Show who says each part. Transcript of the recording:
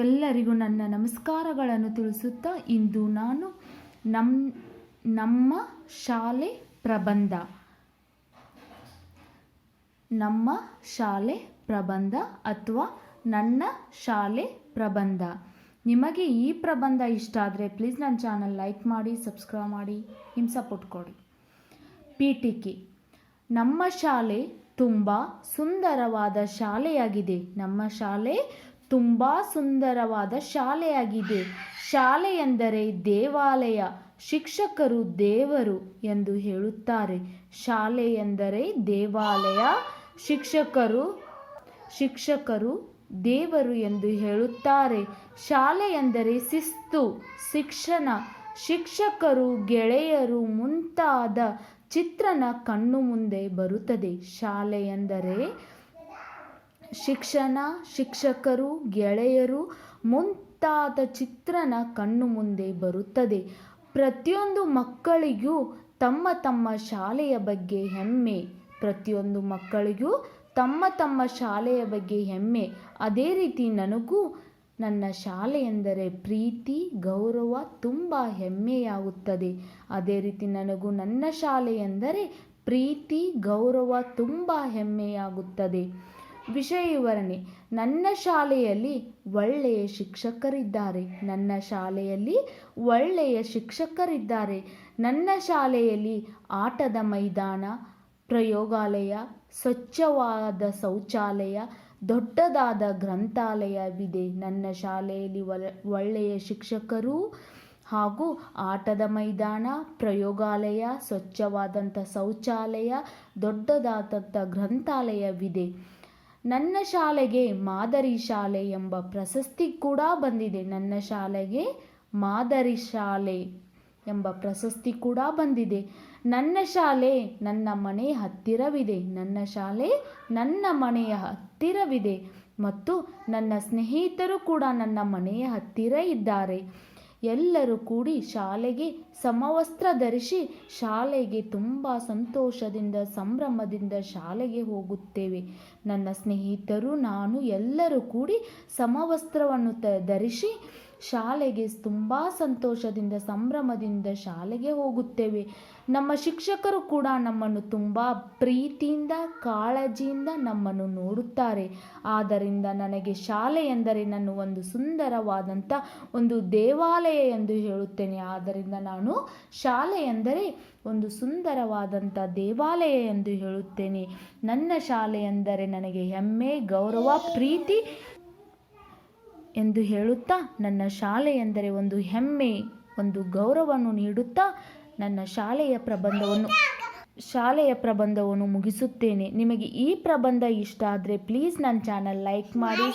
Speaker 1: ಎಲ್ಲರಿಗೂ ನನ್ನ ನಮಸ್ಕಾರಗಳನ್ನು ತಿಳಿಸುತ್ತಾ ಇಂದು ನಾನು ನಮ್ಮ ಶಾಲೆ ಪ್ರಬಂಧ ಅಥವಾ ನನ್ನ ಶಾಲೆ ಪ್ರಬಂಧ. ನಿಮಗೆ ಈ ಪ್ರಬಂಧ ಇಷ್ಟ ಆದರೆ ಪ್ಲೀಸ್ ನನ್ನ ಚಾನಲ್ ಲೈಕ್ ಮಾಡಿ, ಸಬ್ಸ್ಕ್ರೈಬ್ ಮಾಡಿ, ನಿಮ್ಮ ಸಪೋರ್ಟ್ ಕೊಡಿ. ಪೀಠಿಕೆ. ನಮ್ಮ ಶಾಲೆ ತುಂಬ ಸುಂದರವಾದ ಶಾಲೆಯಾಗಿದೆ. ನಮ್ಮ ಶಾಲೆ ತುಂಬ ಸುಂದರವಾದ ಶಾಲೆಯಾಗಿದೆ. ಶಾಲೆ ಎಂದರೆ ದೇವಾಲಯ. ಶಿಕ್ಷಕರು ದೇವರು ಎಂದು ಹೇಳುತ್ತಾರೆ. ಶಾಲೆ ಎಂದರೆ ದೇವಾಲಯ. ಶಿಕ್ಷಕರು ದೇವರು ಎಂದು ಹೇಳುತ್ತಾರೆ. ಶಾಲೆ ಎಂದರೆ ಶಿಸ್ತು, ಶಿಕ್ಷಣ, ಶಿಕ್ಷಕರು, ಗೆಳೆಯರು ಮುಂತಾದ ಚಿತ್ರಣ ಕಣ್ಣು ಮುಂದೆ ಬರುತ್ತದೆ. ಶಾಲೆ ಎಂದರೆ ಶಿಕ್ಷಣ, ಶಿಕ್ಷಕರು, ಗೆಳೆಯರು ಮುಂತಾದ ಚಿತ್ರಣ ಕಣ್ಣು ಮುಂದೆ ಬರುತ್ತದೆ. ಪ್ರತಿಯೊಂದು ಮಕ್ಕಳಿಗೂ ತಮ್ಮ ತಮ್ಮ ಶಾಲೆಯ ಬಗ್ಗೆ ಹೆಮ್ಮೆ. ಅದೇ ರೀತಿ ನನಗೂ ನನ್ನ ಶಾಲೆ ಎಂದರೆ ಪ್ರೀತಿ, ಗೌರವ, ತುಂಬ ಹೆಮ್ಮೆಯಾಗುತ್ತದೆ. ಅದೇ ರೀತಿ ನನಗೂ ನನ್ನ ಶಾಲೆ ಎಂದರೆ ಪ್ರೀತಿ, ಗೌರವ, ತುಂಬ ಹೆಮ್ಮೆಯಾಗುತ್ತದೆ. ವಿಷಯ ವಿವರಣೆ. ನನ್ನ ಶಾಲೆಯಲ್ಲಿ ಒಳ್ಳೆಯ ಶಿಕ್ಷಕರಿದ್ದಾರೆ. ನನ್ನ ಶಾಲೆಯಲ್ಲಿ ಆಟದ ಮೈದಾನ, ಪ್ರಯೋಗಾಲಯ, ಸ್ವಚ್ಛವಾದ ಶೌಚಾಲಯ, ದೊಡ್ಡದಾದ ಗ್ರಂಥಾಲಯವಿದೆ. ನನ್ನ ಶಾಲೆಯಲ್ಲಿ ಒಳ್ಳೆಯ ಶಿಕ್ಷಕರು ಹಾಗೂ ಆಟದ ಮೈದಾನ, ಪ್ರಯೋಗಾಲಯ, ಸ್ವಚ್ಛವಾದಂಥ ಶೌಚಾಲಯ, ದೊಡ್ಡದಾದಂಥ ಗ್ರಂಥಾಲಯವಿದೆ. ನನ್ನ ಶಾಲೆಗೆ ಮಾದರಿ ಶಾಲೆ ಎಂಬ ಪ್ರಶಸ್ತಿ ಕೂಡ ಬಂದಿದೆ. ನನ್ನ ಶಾಲೆಗೆ ಮಾದರಿ ಶಾಲೆ ಎಂಬ ಪ್ರಶಸ್ತಿ ಕೂಡ ಬಂದಿದೆ. ನನ್ನ ಶಾಲೆ ನನ್ನ ಮನೆಯ ಹತ್ತಿರವಿದೆ ಮತ್ತು ನನ್ನ ಸ್ನೇಹಿತರು ಕೂಡ ನನ್ನ ಮನೆಯ ಹತ್ತಿರ ಇದ್ದಾರೆ. ಎಲ್ಲರೂ ಕೂಡಿ ಶಾಲೆಗೆ ಸಮವಸ್ತ್ರ ಧರಿಸಿ ಶಾಲೆಗೆ ತುಂಬ ಸಂತೋಷದಿಂದ, ಸಂಭ್ರಮದಿಂದ ಶಾಲೆಗೆ ಹೋಗುತ್ತೇವೆ. ನನ್ನ ಸ್ನೇಹಿತರು, ನಾನು ಎಲ್ಲರೂ ಕೂಡಿ ಸಮವಸ್ತ್ರವನ್ನು ಧರಿಸಿ ಶಾಲೆಗೆ ತುಂಬ ಸಂತೋಷದಿಂದ, ಸಂಭ್ರಮದಿಂದ ಶಾಲೆಗೆ ಹೋಗುತ್ತೇವೆ. ನಮ್ಮ ಶಿಕ್ಷಕರು ಕೂಡ ನಮ್ಮನ್ನು ತುಂಬ ಪ್ರೀತಿಯಿಂದ, ಕಾಳಜಿಯಿಂದ ನಮ್ಮನ್ನು ನೋಡುತ್ತಾರೆ. ಆದ್ದರಿಂದ ನನಗೆ ಶಾಲೆ ಎಂದರೆ ನಾನು ಒಂದು ಸುಂದರವಾದಂಥ ಒಂದು ದೇವಾಲಯ ಎಂದು ಹೇಳುತ್ತೇನೆ. ಆದ್ದರಿಂದ ನಾನು ಶಾಲೆ ಎಂದರೆ ಒಂದು ಸುಂದರವಾದಂಥ ದೇವಾಲಯ ಎಂದು ಹೇಳುತ್ತೇನೆ. ನನ್ನ ಶಾಲೆ ಎಂದರೆ ನನಗೆ ಹೆಮ್ಮೆ, ಗೌರವ, ಪ್ರೀತಿ ಎಂದು ಹೇಳುತ್ತಾ, ನನ್ನ ಶಾಲೆ ಎಂದರೆ ಒಂದು ಹೆಮ್ಮೆ, ಒಂದು ಗೌರವವನ್ನು ನೀಡುತ್ತಾ ನನ್ನ ಶಾಲೆಯ ಪ್ರಬಂಧವನ್ನು ಮುಗಿಸುತ್ತೇನೆ. ನಿಮಗೆ ಈ ಪ್ರಬಂಧ ಇಷ್ಟ ಆದರೆ ಪ್ಲೀಸ್ ನನ್ನ ಚಾನಲ್ ಲೈಕ್ ಮಾಡಿ.